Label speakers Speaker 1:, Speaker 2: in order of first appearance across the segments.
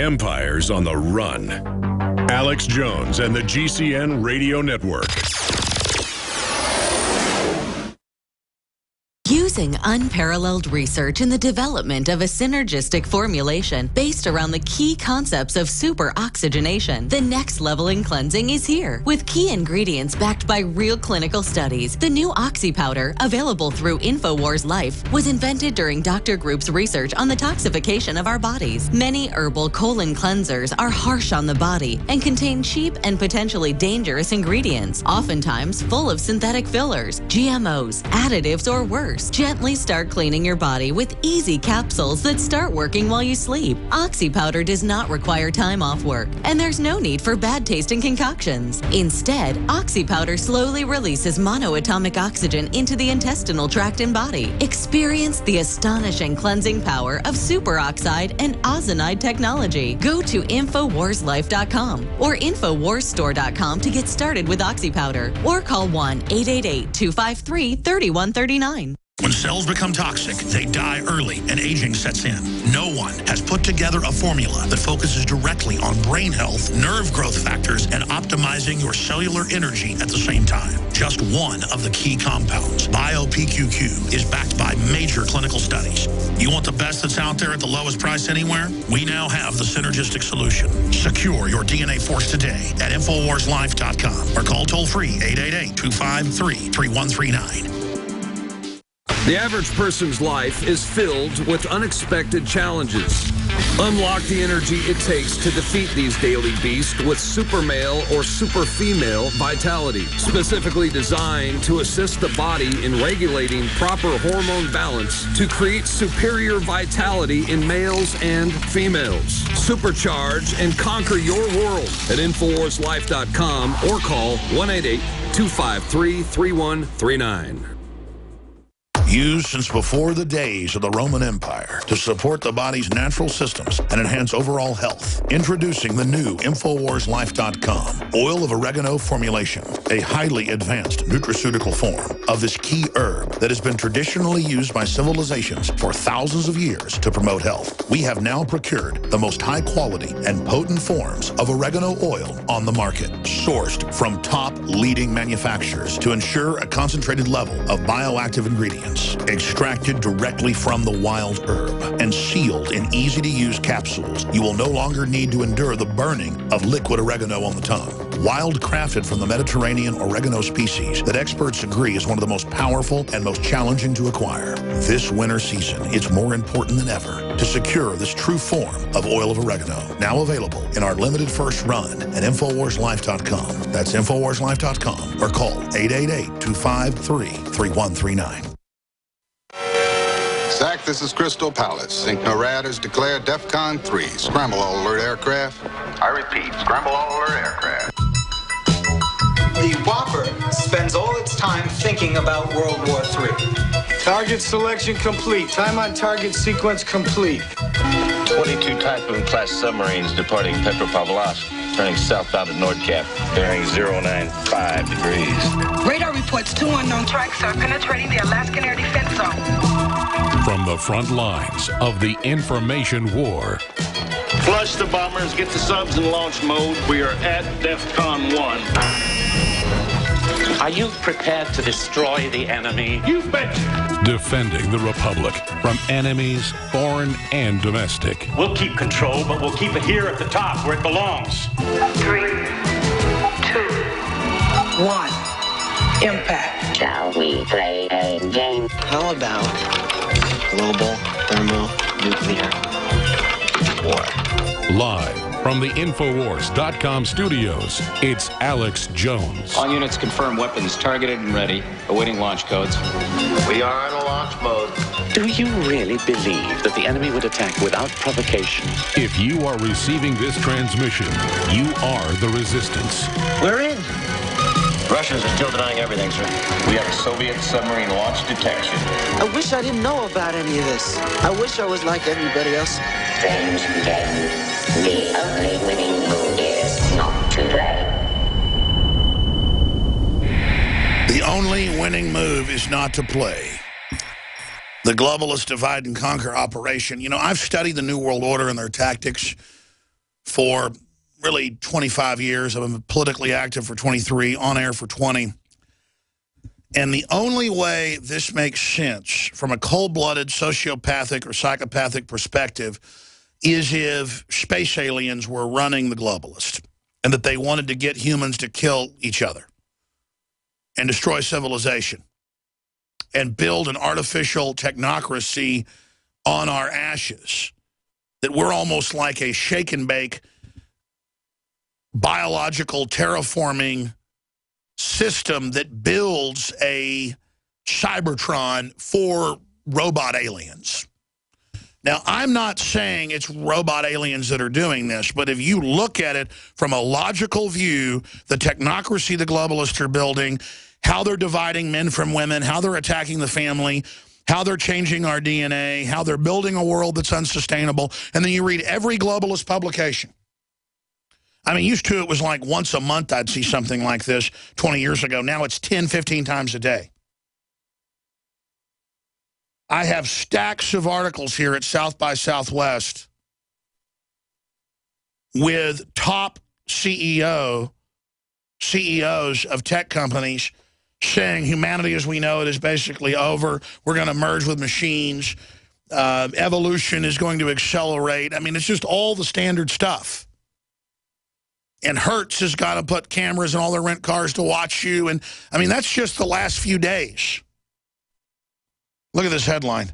Speaker 1: Empire's on the run. Alex Jones and the GCN Radio Network.
Speaker 2: Using unparalleled research in the development of a synergistic formulation based around the key concepts of superoxygenation, the next level in cleansing is here. With key ingredients backed by real clinical studies, the new Oxy Powder, available through InfoWars Life, was invented during Dr. Group's research on the toxification of our bodies. Many herbal colon cleansers are harsh on the body and contain cheap and potentially dangerous ingredients, oftentimes full of synthetic fillers, GMOs, additives, or worse. Gently start cleaning your body with easy capsules that start working while you sleep. Oxy Powder does not require time off work, and there's no need for bad tasting concoctions. Instead, Oxy Powder slowly releases monoatomic oxygen into the intestinal tract and body. Experience the astonishing cleansing power of superoxide and ozonide technology. Go to InfoWarsLife.com or InfoWarsStore.com to get started with Oxy Powder, or call 1-888-253-3139.
Speaker 3: When cells become toxic, they die early and aging sets in. No one has put together a formula that focuses directly on brain health, nerve growth factors, and optimizing your cellular energy at the same time. Just one of the key compounds, BioPQQ, is backed by major clinical studies. You want the best that's out there at the lowest price anywhere? We now have the synergistic solution. Secure your DNA Force today at InfoWarsLife.com or call toll-free 888-253-3139.
Speaker 4: The average person's life is filled with unexpected challenges. Unlock the energy it takes to defeat these daily beasts with Super Male or Super Female Vitality, specifically designed to assist the body in regulating proper hormone balance to create superior vitality in males and females. Supercharge and conquer your world at InfoWarsLife.com or call 1-888-253-3139.
Speaker 3: Used since before the days of the Roman Empire to support the body's natural systems and enhance overall health. Introducing the new InfoWarsLife.com oil of oregano formulation, a highly advanced nutraceutical form of this key herb that has been traditionally used by civilizations for thousands of years to promote health. We have now procured the most high quality and potent forms of oregano oil on the market, sourced from top leading manufacturers to ensure a concentrated level of bioactive ingredients. Extracted directly from the wild herb and sealed in easy-to-use capsules, you will no longer need to endure the burning of liquid oregano on the tongue. Wild crafted from the Mediterranean oregano species that experts agree is one of the most powerful and most challenging to acquire. This winter season, it's more important than ever to secure this true form of oil of oregano. Now available in our limited first run at InfoWarsLife.com. That's InfoWarsLife.com or call 888-253-3139.
Speaker 5: Zach, this is Crystal Palace. NORAD has declared DEFCON 3. Scramble all alert aircraft.
Speaker 6: I repeat, scramble all alert aircraft.
Speaker 7: The Whopper spends all its time thinking about World War III.
Speaker 8: Target selection complete. Time on target sequence complete.
Speaker 6: 22 Typhoon-class submarines departing Petropavlovsk, turning southbound at Nordkap, bearing 095 degrees.
Speaker 9: Radar reports 2 unknown tracks are penetrating the Alaskan air defense zone.
Speaker 1: From the front lines of the information war.
Speaker 10: Flush the bombers, get the subs in launch mode. We are at DEFCON 1.
Speaker 11: Are you prepared to destroy the enemy?
Speaker 10: You betcha.
Speaker 1: Defending the Republic from enemies, foreign and domestic.
Speaker 10: We'll keep control, but we'll keep it here at the top where it belongs.
Speaker 9: 3, 2, 1. Impact.
Speaker 12: Shall we play a game?
Speaker 13: How about global thermonuclear war?
Speaker 1: Live from the Infowars.com studios, it's Alex Jones.
Speaker 14: All units confirm weapons targeted and ready, awaiting launch codes.
Speaker 6: We are in a launch mode.
Speaker 11: Do you really believe that the enemy would attack without provocation?
Speaker 1: If you are receiving this transmission, you are the resistance.
Speaker 6: We're in. Russians are still denying everything, sir. We have Soviet submarine launch detection.
Speaker 13: I wish I didn't know about any of this. I wish I was like everybody else.
Speaker 12: Strange game. The only winning move is not to play.
Speaker 3: The only winning move is not to play. The globalist divide and conquer operation. You know, I've studied the New World Order and their tactics for really 25 years. I've been politically active for 23, on air for 20. And the only way this makes sense from a cold-blooded, sociopathic, or psychopathic perspective is if space aliens were running the globalists and that they wanted to get humans to kill each other and destroy civilization and build an artificial technocracy on our ashes, that we're almost like a shake and bake biological terraforming system that builds a Cybertron for robot aliens. Now, I'm not saying it's robot aliens that are doing this, but if you look at it from a logical view, the technocracy the globalists are building, how they're dividing men from women, how they're attacking the family, how they're changing our DNA, how they're building a world that's unsustainable, and then you read every globalist publication. I mean, used to it was like once a month I'd see something like this 20 years ago. Now it's 10, 15 times a day. I have stacks of articles here at South by Southwest with top CEOs of tech companies saying humanity as we know it is basically over. We're going to merge with machines. Evolution is going to accelerate. I mean, it's just all the standard stuff. And Hertz has got to put cameras in all their rent cars to watch you. And, I mean, that's just the last few days. Look at this headline.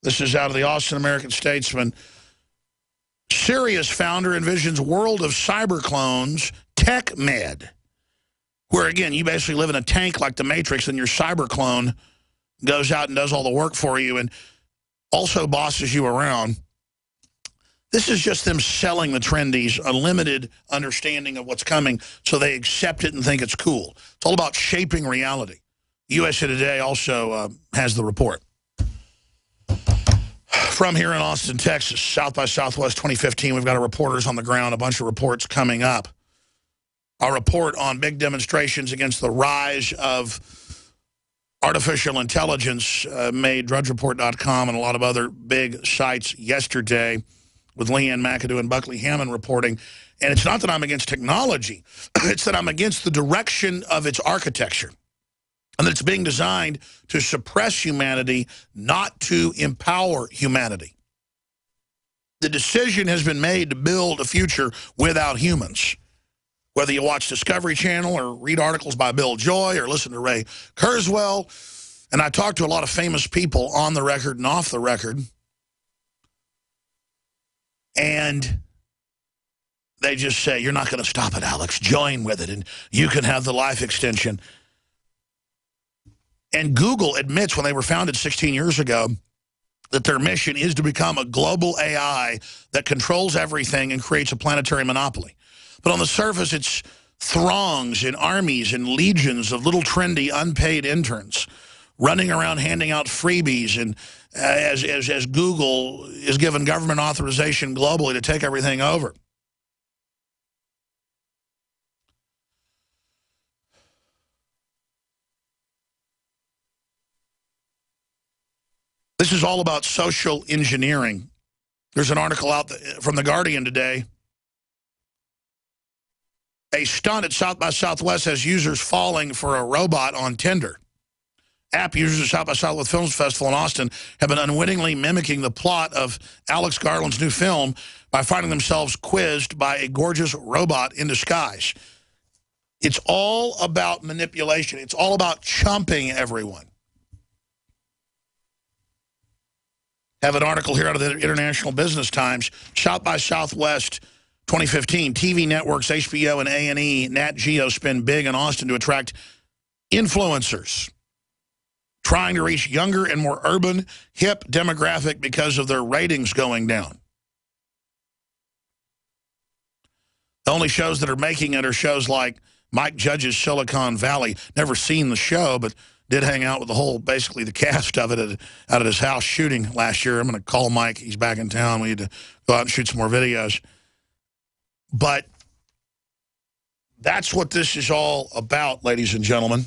Speaker 3: This is out of the Austin American-Statesman. Sirius founder envisions world of cyber clones, TechMed, where, again, you basically live in a tank like the Matrix and your cyber clone goes out and does all the work for you and also bosses you around. This is just them selling the trendies a limited understanding of what's coming so they accept it and think it's cool. It's all about shaping reality. USA Today also has the report. From here in Austin, Texas, South by Southwest 2015, we've got our reporters on the ground, a bunch of reports coming up. Our report on big demonstrations against the rise of artificial intelligence made DrudgeReport.com and a lot of other big sites yesterday, with Leanne McAdoo and Buckley Hammond reporting. And it's not that I'm against technology. It's that I'm against the direction of its architecture. And that it's being designed to suppress humanity, not to empower humanity. The decision has been made to build a future without humans. Whether you watch Discovery Channel or read articles by Bill Joy or listen to Ray Kurzweil, and I talk to a lot of famous people on the record and off the record, and they just say, you're not going to stop it, Alex. Join with it, and you can have the life extension. And Google admits when they were founded 16 years ago that their mission is to become a global AI that controls everything and creates a planetary monopoly. But on the surface, it's throngs and armies and legions of little trendy unpaid interns running around handing out freebies, and as Google is given government authorization globally to take everything over. This is all about social engineering. There's an article out from The Guardian today. A stunt at South by Southwest has users falling for a robot on Tinder. App users at South by Southwest Films Festival in Austin have been unwittingly mimicking the plot of Alex Garland's new film by finding themselves quizzed by a gorgeous robot in disguise. It's all about manipulation. It's all about chumping everyone. Have an article here out of the International Business Times. South by Southwest 2015, TV networks HBO and A&E, Nat Geo spend big in Austin to attract influencers, trying to reach younger and more urban, hip demographic because of their ratings going down. The only shows that are making it are shows like Mike Judge's Silicon Valley. Never seen the show, but did hang out with the whole, basically the cast of it out at his house shooting last year. I'm going to call Mike. He's back in town. We need to go out and shoot some more videos. But that's what this is all about, ladies and gentlemen.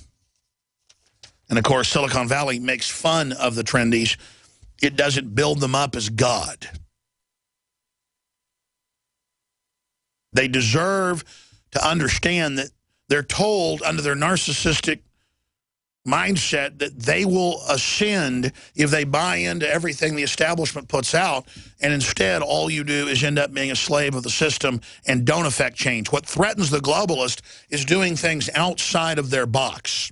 Speaker 3: And, of course, Silicon Valley makes fun of the trendies. It doesn't build them up as God. They deserve to understand that they're told under their narcissistic mindset that they will ascend if they buy into everything the establishment puts out, and instead all you do is end up being a slave of the system and don't affect change. What threatens the globalist is doing things outside of their box,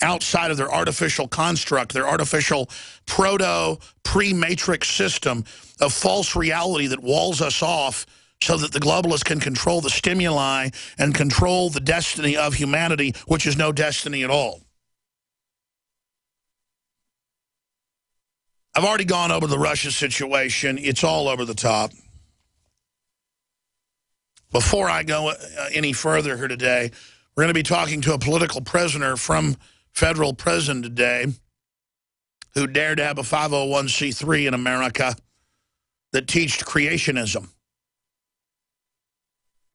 Speaker 3: outside of their artificial construct, their artificial pre-matrix system of false reality that walls us off so that the globalists can control the stimuli and control the destiny of humanity, which is no destiny at all. I've already gone over the Russia situation. It's all over the top. Before I go any further here today, we're going to be talking to a political prisoner from federal prison today who dared to have a 501c3 in America that teached creationism.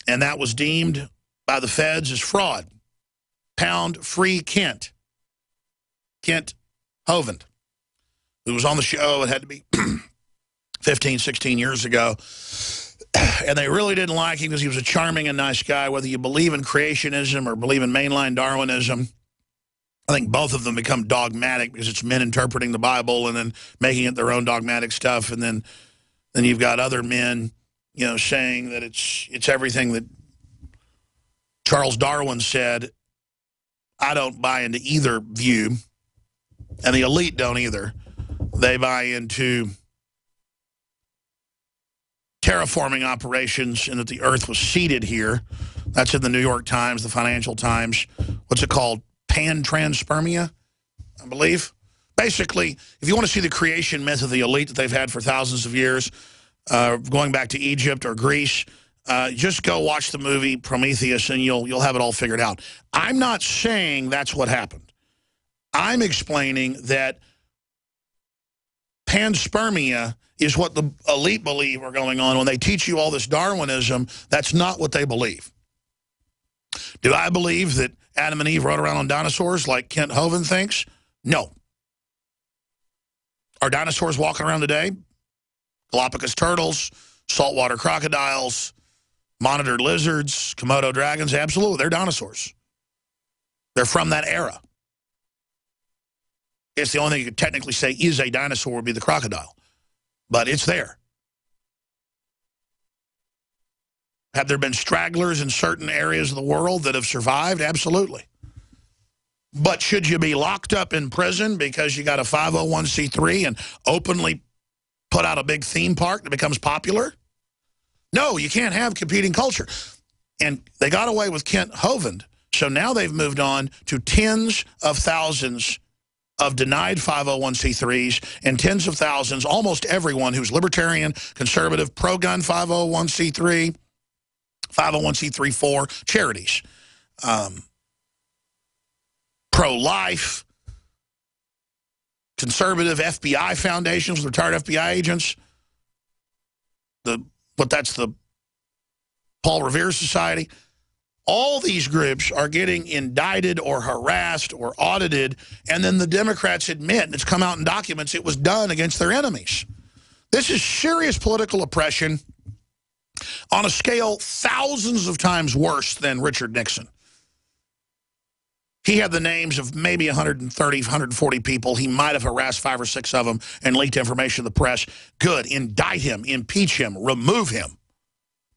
Speaker 3: And that was deemed by the feds as fraud. Pound free Kent Hovind, who was on the show. It had to be 15, 16 years ago. And they really didn't like him because he was a charming and nice guy. Whether you believe in creationism or believe in mainline Darwinism, I think both of them become dogmatic because it's men interpreting the Bible and then making it their own dogmatic stuff. And then you've got other men, you know, saying that it's everything that Charles Darwin said. I don't buy into either view, and the elite don't either. They buy into terraforming operations and that the earth was seeded here. That's in the New York Times, the Financial Times. What's it called? Pan-transpermia, I believe. Basically, if you want to see the creation myth of the elite that they've had for thousands of years, going back to Egypt or Greece, just go watch the movie Prometheus and you'll have it all figured out. I'm not saying that's what happened. I'm explaining that panspermia is what the elite believe are going on. When they teach you all this Darwinism, that's not what they believe. Do I believe that Adam and Eve rode around on dinosaurs like Kent Hovind thinks? No. Are dinosaurs walking around today? Galapagos turtles, saltwater crocodiles, monitored lizards, Komodo dragons, absolutely, they're dinosaurs. They're from that era. It's the only thing you could technically say is a dinosaur would be the crocodile. But it's there. Have there been stragglers in certain areas of the world that have survived? Absolutely. But should you be locked up in prison because you got a 501c3 and openly put out a big theme park that becomes popular? No, you can't have competing culture. And they got away with Kent Hovind, so now they've moved on to tens of thousands of denied 501c3s and tens of thousands, almost everyone who's libertarian, conservative, pro-gun 501c3, 501c3-4 charities, pro-life, conservative FBI foundations, retired FBI agents, that's the Paul Revere Society. All these groups are getting indicted or harassed or audited, and then the Democrats admit, and it's come out in documents, it was done against their enemies. This is serious political oppression on a scale thousands of times worse than Richard Nixon. He had the names of maybe 130, 140 people. He might have harassed 5 or 6 of them and leaked information to the press. Good. Indict him, impeach him, remove him.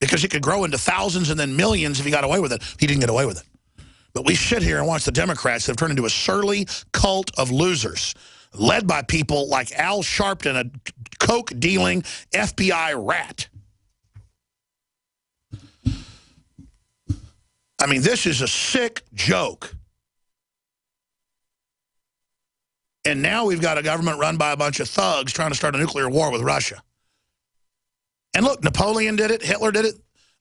Speaker 3: Because it could grow into thousands and then millions if he got away with it. He didn't get away with it. But we sit here and watch the Democrats that have turned into a surly cult of losers, led by people like Al Sharpton, a coke-dealing FBI rat. I mean, this is a sick joke. And now we've got a government run by a bunch of thugs trying to start a nuclear war with Russia. And look, Napoleon did it. Hitler did it.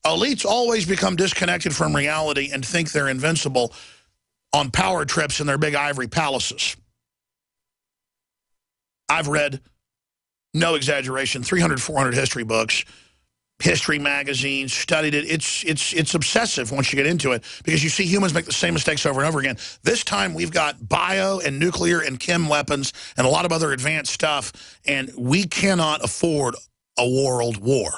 Speaker 3: Elites always become disconnected from reality and think they're invincible on power trips in their big ivory palaces. I've read, no exaggeration, 300, 400 history books, history magazines, studied it. It's obsessive once you get into it because you see humans make the same mistakes over and over again. This time we've got bio and nuclear and chem weapons and a lot of other advanced stuff, and we cannot afford a world war.